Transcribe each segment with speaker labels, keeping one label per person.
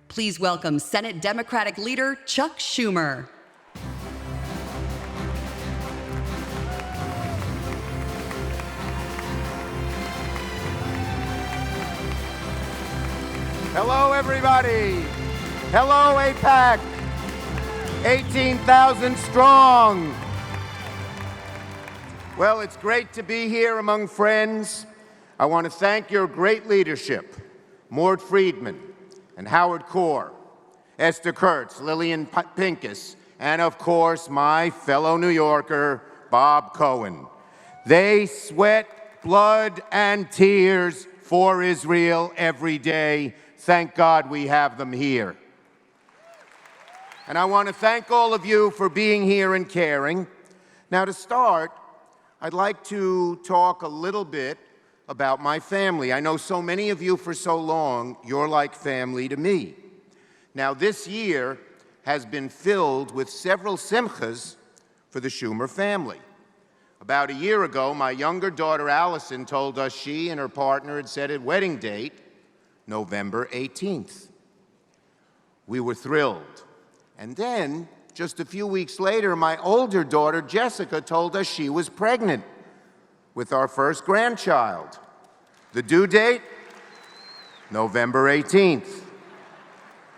Speaker 1: Please welcome Senate Democratic Leader Chuck Schumer.
Speaker 2: Hello, everybody. Hello, AIPAC. 18,000 strong. Well, it's great to be here among friends. I want to thank your great leadership, Mort Friedman and Howard Corr, Esther Kurtz, Lillian Pincus, and of course, my fellow New Yorker, Bob Cohen. They sweat blood and tears for Israel every day. Thank God we have them here. And I want to thank all of you for being here and caring. Now, to start, I'd like to talk a little bit about my family. I know so many of you for so long, you're like family to me. Now, this year has been filled with several simchas for the Schumer family. About a year ago, my younger daughter Allison told us she and her partner had set a wedding date, November 18th. We were thrilled. And then, just a few weeks later, my older daughter Jessica told us she was pregnant with our first grandchild. The due date, November 18th.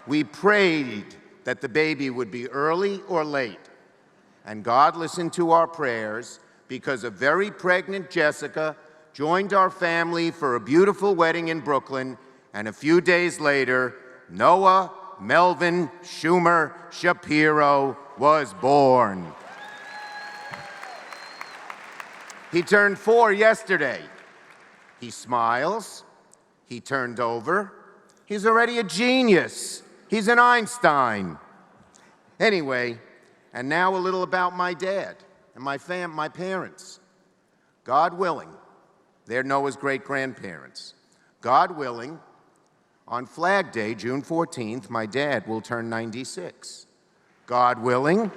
Speaker 2: We prayed that the baby would be early or late, and God listened to our prayers because a very pregnant Jessica joined our family for a beautiful wedding in Brooklyn, and a few days later, Noah Melvin Schumer Shapiro was born. He turned 4 yesterday. He smiles. He turned over. He's already a genius. He's an Einstein. Anyway, and now a little about my dad and my parents. God willing, they're Noah's great-grandparents. God willing, on Flag Day, June 14th, my dad will turn 96. God willing,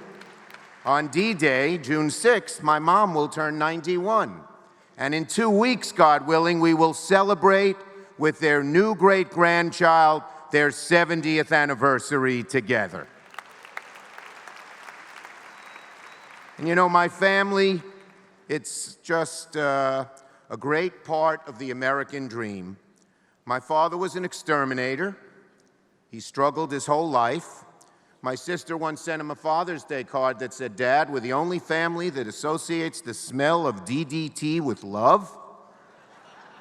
Speaker 2: on D-Day, June 6th, my mom will turn 91. And in 2 weeks, God willing, we will celebrate with their new great-grandchild their 70th anniversary together. And you know, my family, it's just a great part of the American dream. My father was an exterminator. He struggled his whole life. My sister once sent him a Father's Day card that said, "Dad, we're the only family that associates the smell of DDT with love,"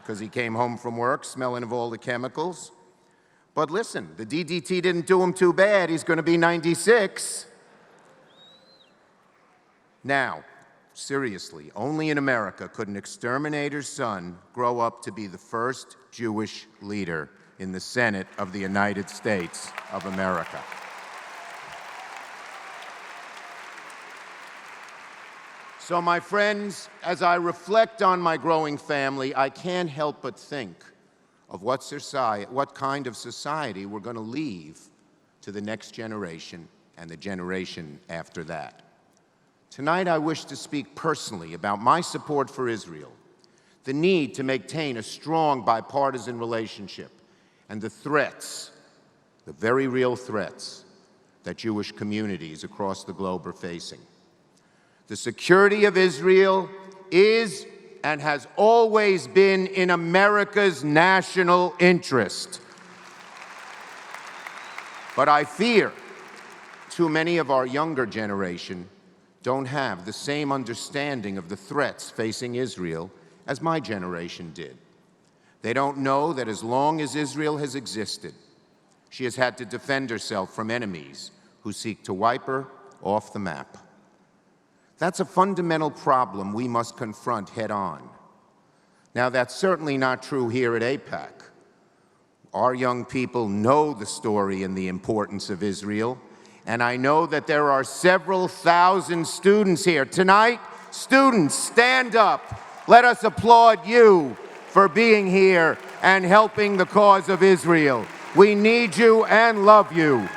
Speaker 2: because he came home from work smelling of all the chemicals. But listen, the DDT didn't do him too bad. He's going to be 96. Now, seriously, only in America could an exterminator's son grow up to be the first Jewish leader in the Senate of the United States of America. So, my friends, as I reflect on my growing family, I can't help but think of what kind of society we're going to leave to the next generation and the generation after that. Tonight, I wish to speak personally about my support for Israel, the need to maintain a strong bipartisan relationship, and the threats, the very real threats, that Jewish communities across the globe are facing. The security of Israel is and has always been in America's national interest. But I fear too many of our younger generation don't have the same understanding of the threats facing Israel as my generation did. They don't know that as long as Israel has existed, she has had to defend herself from enemies who seek to wipe her off the map. That's a fundamental problem we must confront head-on. Now, that's certainly not true here at AIPAC. Our young people know the story and the importance of Israel, and I know that there are several thousand students here. Tonight, students, stand up. Let us applaud you for being here and helping the cause of Israel. We need you and love you.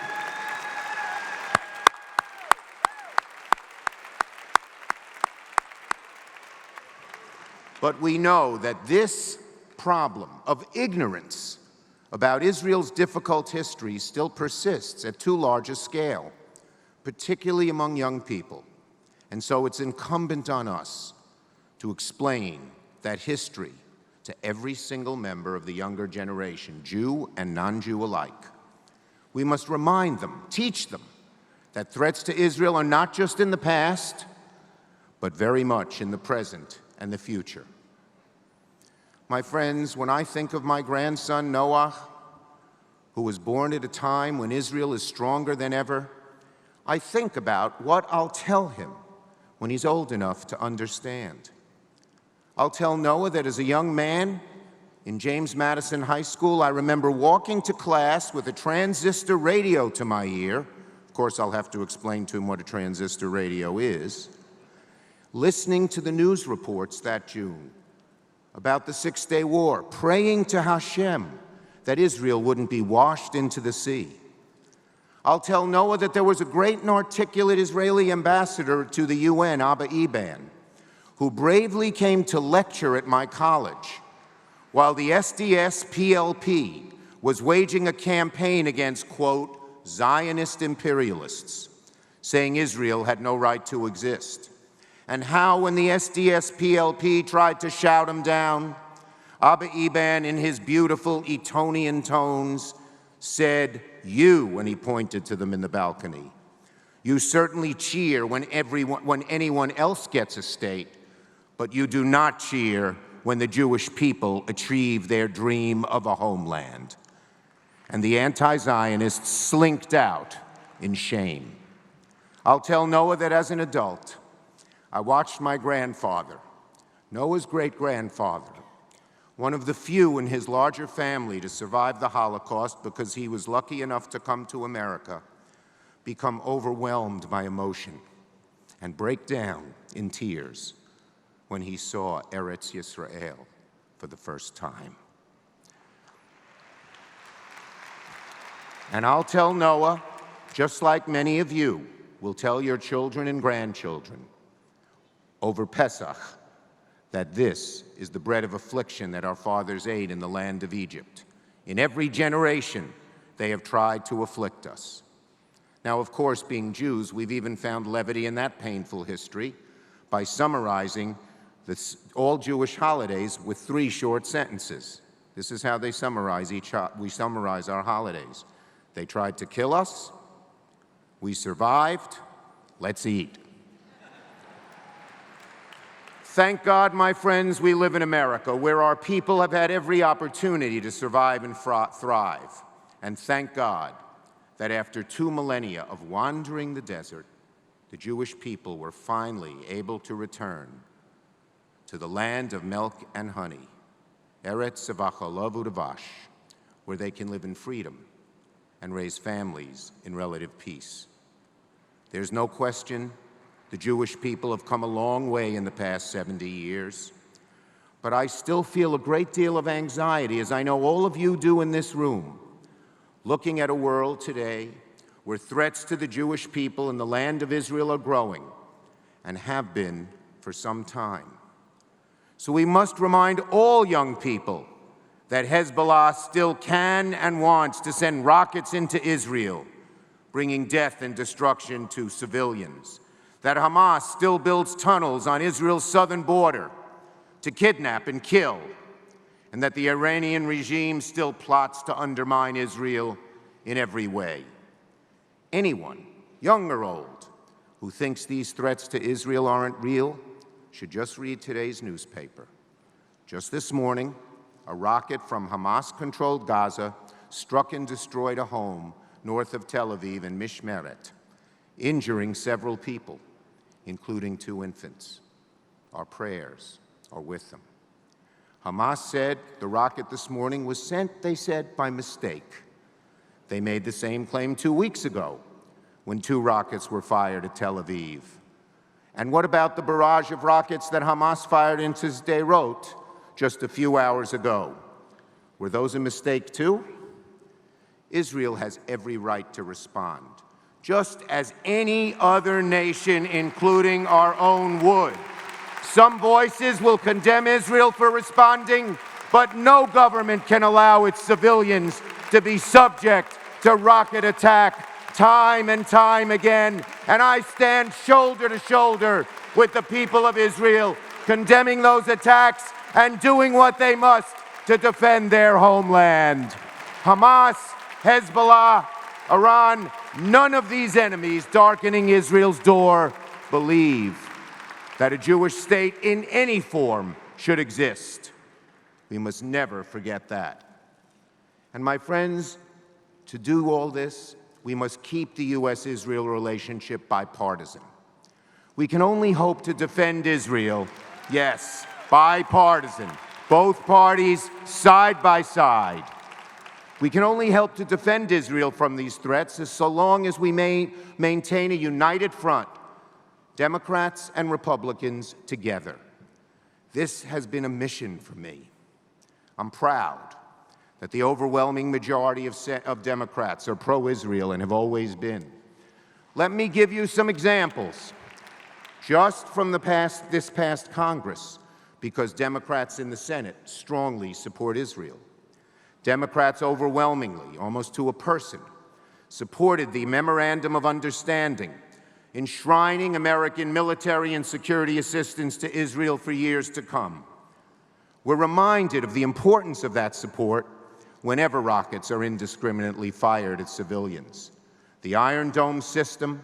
Speaker 2: But we know that this problem of ignorance about Israel's difficult history still persists at too large a scale, particularly among young people. And so it's incumbent on us to explain that history to every single member of the younger generation, Jew and non-Jew alike. We must remind them, teach them, that threats to Israel are not just in the past, but very much in the present and the future. My friends, when I think of my grandson, Noah, who was born at a time when Israel is stronger than ever, I think about what I'll tell him when he's old enough to understand. I'll tell Noah that as a young man in James Madison High School, I remember walking to class with a transistor radio to my ear. Of course, I'll have to explain to him what a transistor radio is. Listening to the news reports that June about the Six-Day War, praying to Hashem that Israel wouldn't be washed into the sea. I'll tell Noah that there was a great and articulate Israeli ambassador to the UN, Abba Eban, who bravely came to lecture at my college while the SDS-PLP was waging a campaign against, quote, Zionist imperialists, saying Israel had no right to exist. And how, when the SDS-PLP tried to shout him down, Abba Eban, in his beautiful Etonian tones, said, "You," when he pointed to them in the balcony. You certainly cheer when anyone else gets a state, but you do not cheer when the Jewish people achieve their dream of a homeland. And the anti-Zionists slinked out in shame. I'll tell Noah that as an adult, I watched my grandfather, Noah's great-grandfather, one of the few in his larger family to survive the Holocaust because he was lucky enough to come to America, become overwhelmed by emotion and break down in tears when he saw Eretz Yisrael for the first time. And I'll tell Noah, just like many of you will tell your children and grandchildren over Pesach, that this is the bread of affliction that our fathers ate in the land of Egypt. In every generation, they have tried to afflict us. Now, of course, being Jews, we've even found levity in that painful history by summarizing all Jewish holidays with 3 short sentences. This is how they summarize we summarize our holidays. They tried to kill us, we survived, let's eat. Thank God, my friends, we live in America, where our people have had every opportunity to survive and thrive. And thank God that after 2 millennia of wandering the desert, the Jewish people were finally able to return to the land of milk and honey, Eretz V'Chalav U'Davash, where they can live in freedom and raise families in relative peace. There's no question the Jewish people have come a long way in the past 70 years, but I still feel a great deal of anxiety, as I know all of you do in this room, looking at a world today where threats to the Jewish people in the land of Israel are growing and have been for some time. So we must remind all young people that Hezbollah still can and wants to send rockets into Israel, bringing death and destruction to civilians, that Hamas still builds tunnels on Israel's southern border to kidnap and kill, and that the Iranian regime still plots to undermine Israel in every way. Anyone, young or old, who thinks these threats to Israel aren't real should just read today's newspaper. Just this morning, a rocket from Hamas-controlled Gaza struck and destroyed a home north of Tel Aviv in Mishmeret, injuring several people, including 2 infants. Our prayers are with them. Hamas said the rocket this morning was sent, they said, by mistake. They made the same claim 2 weeks ago when 2 rockets were fired at Tel Aviv. And what about the barrage of rockets that Hamas fired into Sderot just a few hours ago? Were those a mistake too? Israel has every right to respond, just as any other nation, including our own, would. Some voices will condemn Israel for responding, But no government can allow its civilians to be subject to rocket attack time and time again. And I stand shoulder to shoulder with the people of Israel, condemning those attacks and doing what they must to defend their homeland. Hamas, Hezbollah, Iran, none of these enemies darkening Israel's door believe that a Jewish state in any form should exist. We must never forget that. And my friends, to do all this, we must keep the U.S.-Israel relationship bipartisan. We can only hope to defend Israel, yes, bipartisan, both parties side by side. We can only help to defend Israel from these threats so long as we maintain a united front, Democrats and Republicans together. This has been a mission for me. I'm proud that the overwhelming majority of Democrats are pro-Israel and have always been. Let me give you some examples. Just from this past Congress, because Democrats in the Senate strongly support Israel. Democrats overwhelmingly, almost to a person, supported the Memorandum of Understanding, enshrining American military and security assistance to Israel for years to come. We're reminded of the importance of that support whenever rockets are indiscriminately fired at civilians. The Iron Dome system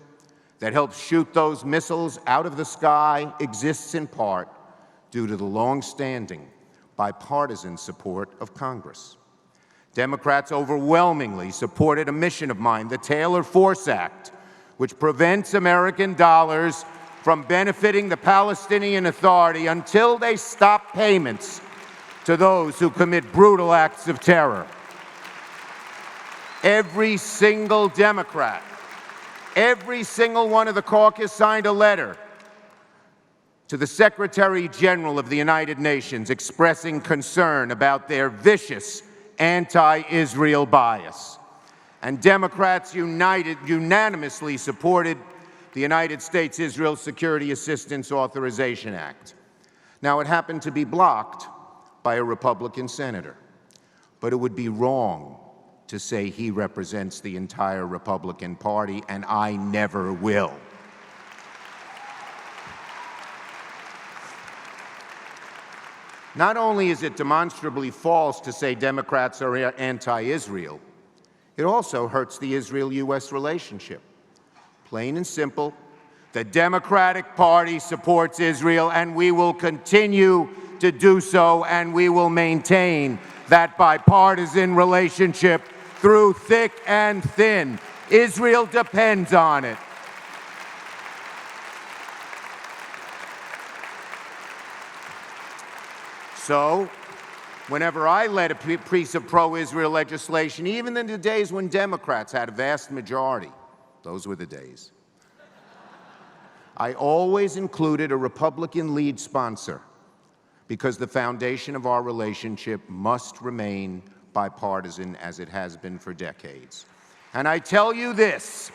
Speaker 2: that helps shoot those missiles out of the sky exists in part due to the long-standing bipartisan support of Congress. Democrats overwhelmingly supported a mission of mine, the Taylor Force Act, which prevents American dollars from benefiting the Palestinian Authority until they stop payments to those who commit brutal acts of terror. Every single Democrat, every single one of the caucus signed a letter to the Secretary General of the United Nations expressing concern about their vicious anti-Israel bias. And Democrats unanimously supported the United States-Israel Security Assistance Authorization Act. Now, it happened to be blocked by a Republican senator, but it would be wrong to say he represents the entire Republican Party, and I never will. Not only is it demonstrably false to say Democrats are anti-Israel, it also hurts the Israel-U.S. relationship. Plain and simple, the Democratic Party supports Israel, and we will continue to do so, and we will maintain that bipartisan relationship through thick and thin. Israel depends on it. So, whenever I led a piece of pro-Israel legislation, even in the days when Democrats had a vast majority, those were the days, I always included a Republican lead sponsor because the foundation of our relationship must remain bipartisan as it has been for decades. And I tell you this,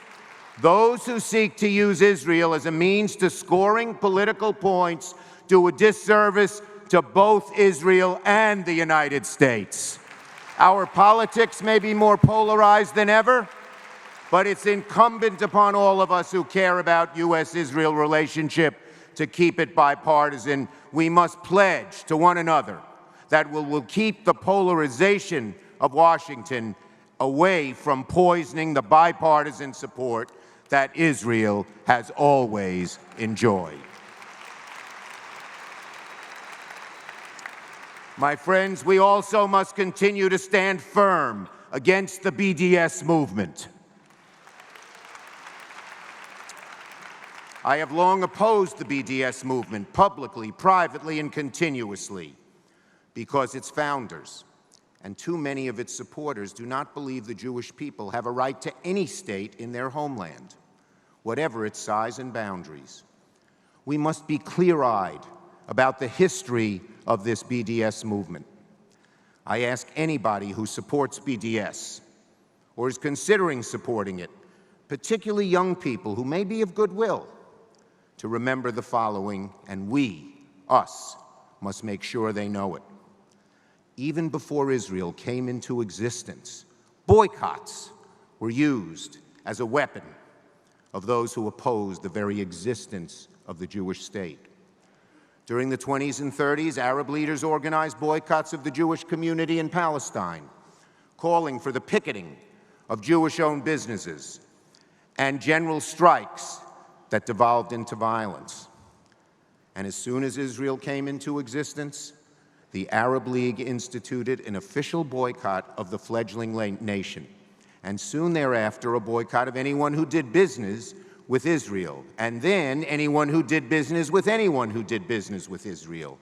Speaker 2: those who seek to use Israel as a means to scoring political points do a disservice to both Israel and the United States. Our politics may be more polarized than ever, but it's incumbent upon all of us who care about U.S.-Israel relationship to keep it bipartisan. We must pledge to one another that we'll keep the polarization of Washington away from poisoning the bipartisan support that Israel has always enjoyed. My friends, we also must continue to stand firm against the BDS movement. I have long opposed the BDS movement publicly, privately, and continuously because its founders and too many of its supporters do not believe the Jewish people have a right to any state in their homeland, whatever its size and boundaries. We must be clear-eyed about the history of this BDS movement. I ask anybody who supports BDS or is considering supporting it, particularly young people who may be of goodwill, to remember the following, and we, us, must make sure they know it. even before Israel came into existence, boycotts were used as a weapon of those who opposed the very existence of the Jewish state. During the 20s and 30s, Arab leaders organized boycotts of the Jewish community in Palestine, calling for the picketing of Jewish-owned businesses and general strikes that devolved into violence. And as soon as Israel came into existence, the Arab League instituted an official boycott of the fledgling nation, and soon thereafter a boycott of anyone who did business with Israel, and then anyone who did business with anyone who did business with Israel.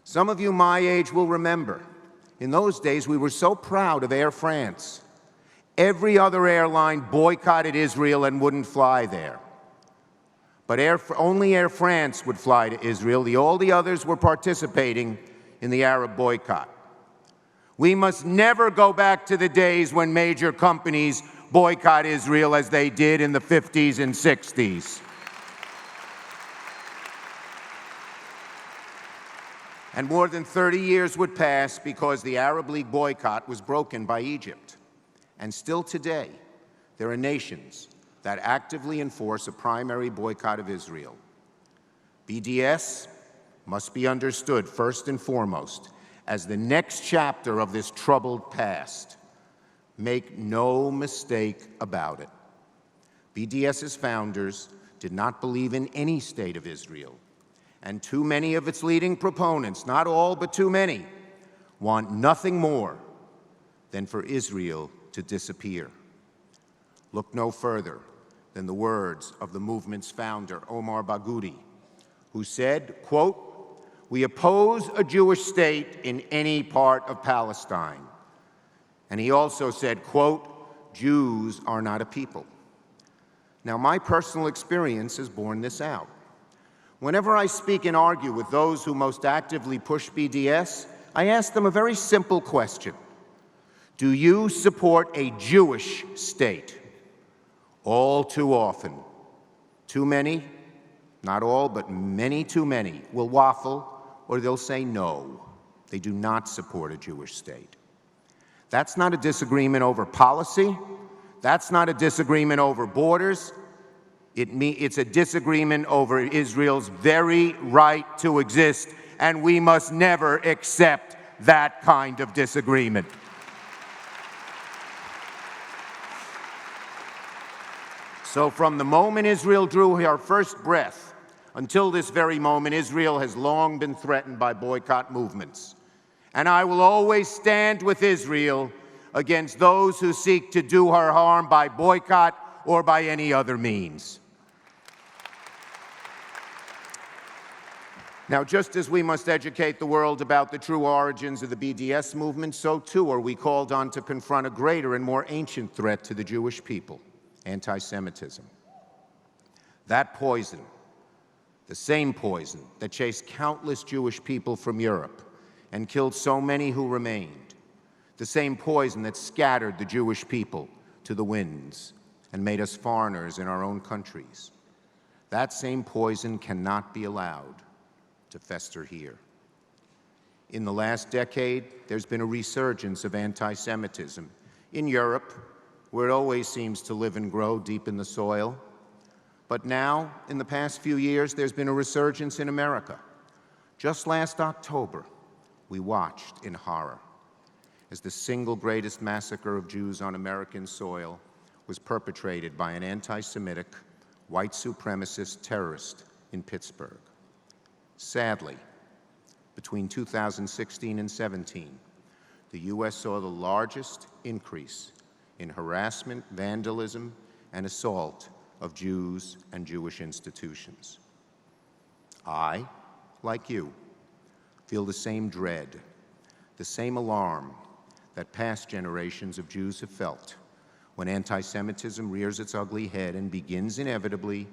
Speaker 2: Some of you my age will remember, in those days we were so proud of Air France. Every other airline boycotted Israel and wouldn't fly there. But only Air France would fly to Israel. All the others were participating in the Arab boycott. We must never go back to the days when major companies boycott Israel as they did in the 50s and 60s. And more than 30 years would pass because the Arab League boycott was broken by Egypt. And still today, there are nations that actively enforce a primary boycott of Israel. BDS must be understood first and foremost as the next chapter of this troubled past. Make no mistake about it. BDS's founders did not believe in any state of Israel, and too many of its leading proponents, not all but too many, want nothing more than for Israel to disappear. Look no further than the words of the movement's founder, Omar Barghouti, who said, quote, "We oppose a Jewish state in any part of Palestine." And he also said, quote, "Jews are not a people." Now, my personal experience has borne this out. Whenever I speak and argue with those who most actively push BDS, I ask them a very simple question. Do you support a Jewish state? All too often, too many, not all, but many too many, will waffle or they'll say no. They do not support a Jewish state. That's not a disagreement over policy. That's not a disagreement over borders. It's a disagreement over Israel's very right to exist, and we must never accept that kind of disagreement. So from the moment Israel drew her first breath until this very moment, Israel has long been threatened by boycott movements. And I will always stand with Israel against those who seek to do her harm by boycott or by any other means. Now, just as we must educate the world about the true origins of the BDS movement, so too are we called on to confront a greater and more ancient threat to the Jewish people: anti-Semitism. That poison, the same poison that chased countless Jewish people from Europe and killed so many who remained, the same poison that scattered the Jewish people to the winds and made us foreigners in our own countries, that same poison cannot be allowed to fester here. In the last decade, there's been a resurgence of anti-Semitism in Europe, where it always seems to live and grow deep in the soil. But now, in the past few years, there's been a resurgence in America. Just last October, we watched in horror as the single greatest massacre of Jews on American soil was perpetrated by an anti-Semitic, white supremacist terrorist in Pittsburgh. Sadly, between 2016 and 17, the U.S. saw the largest increase in harassment, vandalism, and assault of Jews and Jewish institutions. I, like you, feel the same dread, the same alarm that past generations of Jews have felt when anti-Semitism rears its ugly head and begins inevitably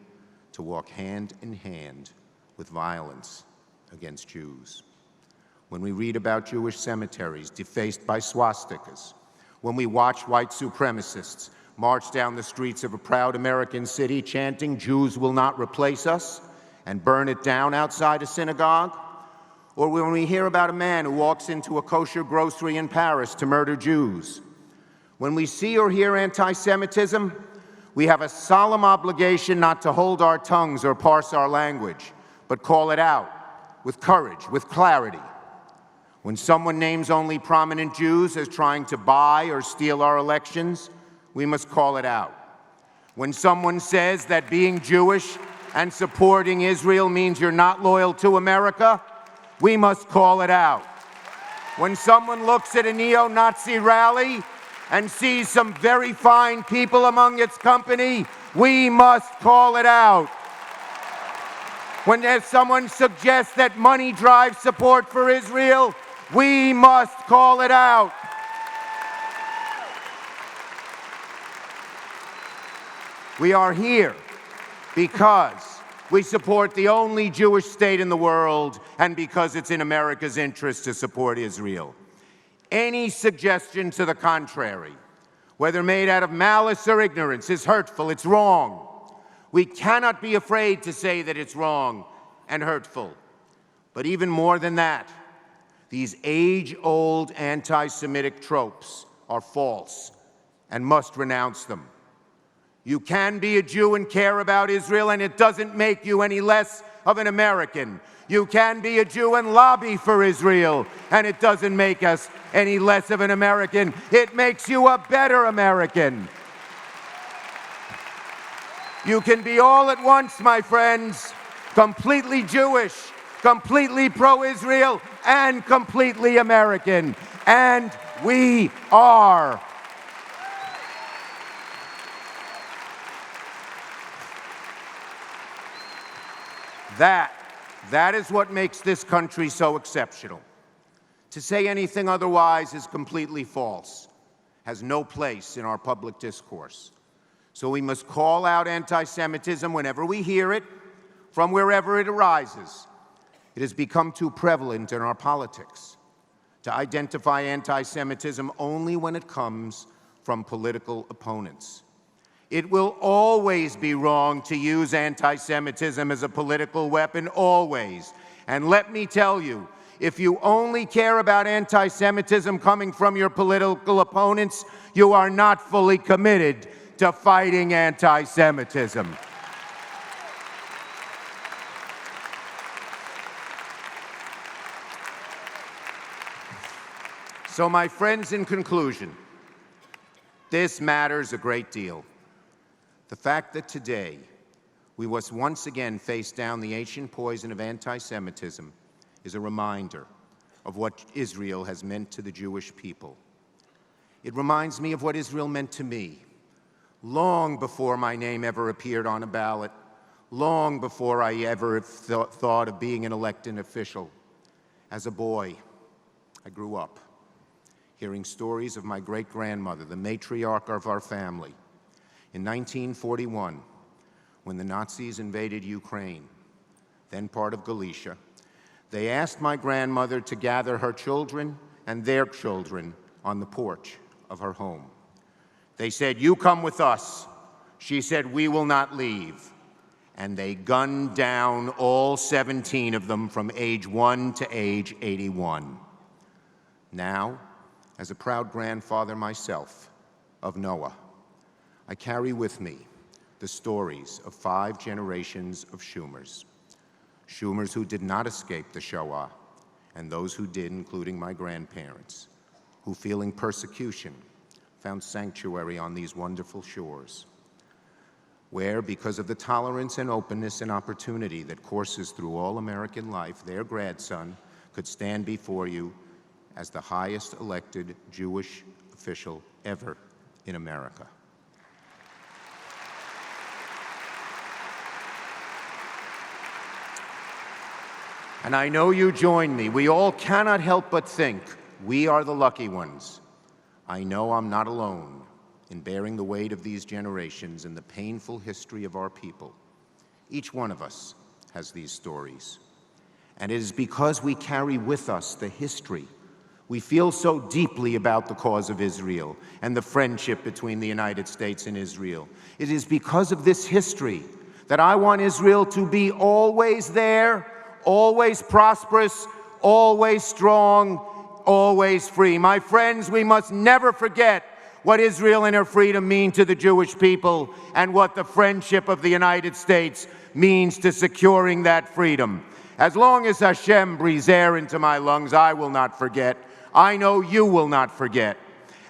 Speaker 2: to walk hand in hand with violence against Jews. When we read about Jewish cemeteries defaced by swastikas, when we watch white supremacists march down the streets of a proud American city chanting, "Jews will not replace us," and burn it down outside a synagogue, or when we hear about a man who walks into a kosher grocery in Paris to murder Jews. When we see or hear anti-Semitism, we have a solemn obligation not to hold our tongues or parse our language, but call it out with courage, with clarity. When someone names only prominent Jews as trying to buy or steal our elections, we must call it out. When someone says that being Jewish and supporting Israel means you're not loyal to America, we must call it out. When someone looks at a neo-Nazi rally and sees some very fine people among its company, we must call it out. When someone suggests that money drives support for Israel, we must call it out. We are here because we support the only Jewish state in the world and because it's in America's interest to support Israel. Any suggestion to the contrary, whether made out of malice or ignorance, is hurtful, it's wrong. We cannot be afraid to say that it's wrong and hurtful. But even more than that, these age-old anti-Semitic tropes are false and must renounce them. You can be a Jew and care about Israel, and it doesn't make you any less of an American. You can be a Jew and lobby for Israel, and it doesn't make us any less of an American. It makes you a better American. You can be all at once, my friends, completely Jewish, completely pro-Israel, and completely American. And we are. That is what makes this country so exceptional. To say anything otherwise is completely false, has no place in our public discourse. So we must call out anti-Semitism whenever we hear it, from wherever it arises. It has become too prevalent in our politics to identify anti-Semitism only when it comes from political opponents. It will always be wrong to use anti-Semitism as a political weapon, always. And let me tell you, if you only care about anti-Semitism coming from your political opponents, you are not fully committed to fighting anti-Semitism. So, my friends, in conclusion, this matters a great deal. The fact that today we must once again face down the ancient poison of anti-Semitism is a reminder of what Israel has meant to the Jewish people. It reminds me of what Israel meant to me, long before my name ever appeared on a ballot, long before I ever thought of being an elected official. As a boy, I grew up hearing stories of my great-grandmother, the matriarch of our family. In 1941, when the Nazis invaded Ukraine, then part of Galicia, they asked my grandmother to gather her children and their children on the porch of her home. They said, "You come with us." She said, "We will not leave." And they gunned down all 17 of them from age 1 to age 81. Now, as a proud grandfather myself of Noah, I carry with me the stories of 5 generations of Schumers. Schumers who did not escape the Shoah, and those who did, including my grandparents, who, feeling persecution, found sanctuary on these wonderful shores, where, because of the tolerance and openness and opportunity that courses through all American life, their grandson could stand before you as the highest elected Jewish official ever in America. And I know you join me. We all cannot help but think we are the lucky ones. I know I'm not alone in bearing the weight of these generations and the painful history of our people. Each one of us has these stories. And it is because we carry with us the history. We feel so deeply about the cause of Israel and the friendship between the United States and Israel. It is because of this history that I want Israel to be always there, always prosperous, always strong, always free. My friends, we must never forget what Israel and her freedom mean to the Jewish people and what the friendship of the United States means to securing that freedom. As long as Hashem breathes air into my lungs, I will not forget. I know you will not forget.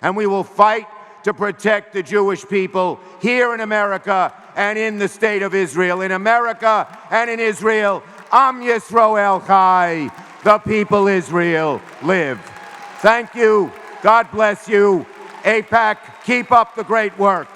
Speaker 2: And we will fight to protect the Jewish people here in America and in the state of Israel. In America and in Israel, Am Yisrael Chai, the people Israel live. Thank you. God bless you. AIPAC, keep up the great work.